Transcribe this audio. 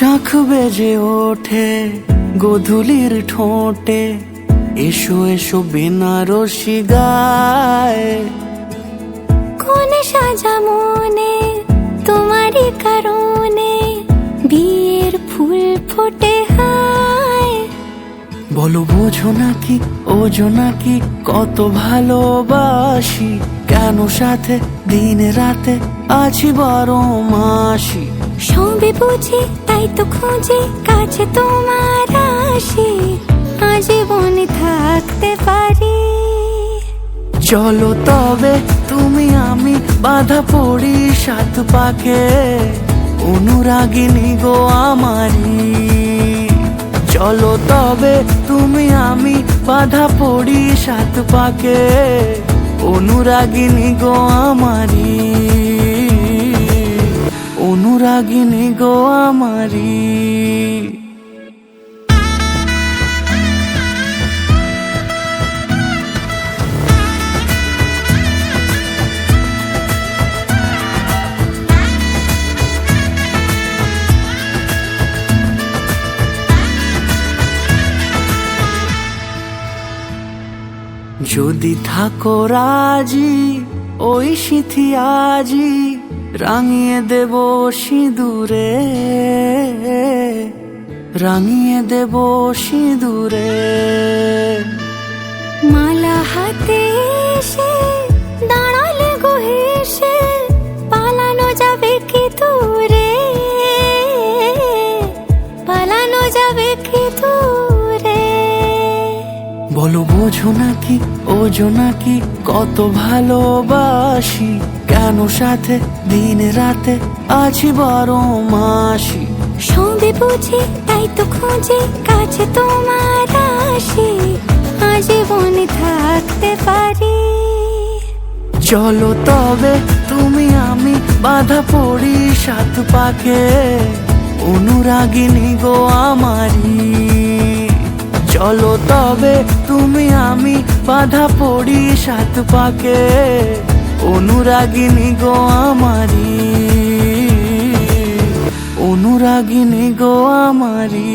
শাঁখ বেজে ওঠে গোধূলির ঠোঁটে, এসো এসো বেনারসি গায়। কোন সাজা মনে তোমারই কারণে, বিয়ের ফুল ফোটে হায়। বলো বোঝো নাকি ওজো নাকি কত ভালোবাসি, কেন সাথে দিন রাতে আছি 12 মাসি। সবে বুঝি তাই তো খুঁজে কাছে তোমার আসি, আজীবনে থাকতে পারি। চলো তবে তুমি আমি বাঁধা পড়ি 7 পাকে, অনুরাগিনী গো আমারি। চলো তবে তুমি আমি বাঁধা পড়ি 7 পাকে, অনুরাগিনী গো আমারি, অনুরাগিনী গো আমারি। যদি থাকো রাজি ওই সিঁথি আজি, রাঙিয়ে দেব সিঁদুরে, রাঙিয়ে দেব সিঁদুরে। মালা হাতে এসে দাঁড়ালে গো হেসে, পালানো যাবে কি দূরে, পালানো যাবে কি দূরে। বলো বোঝো নাকি ওজো নাকি কত ভালোবাসি, কেন সাথে দিন রাতে আছি 12 মাসি। সবে বুঝি তাই তো খুঁজে কাছে তোমার আসি, আজীবনে থাকতে পারি। চলো তবে তুমি আমি বাঁধা পড়ি 7 পাকে, অনুরাগিনী গো আমারি। চলো তবে তুমি আমি বাঁধা পড়ি 7 পাকে, অনুরাগিনী গো আমারি, অনুরাগিনী গো আমারি।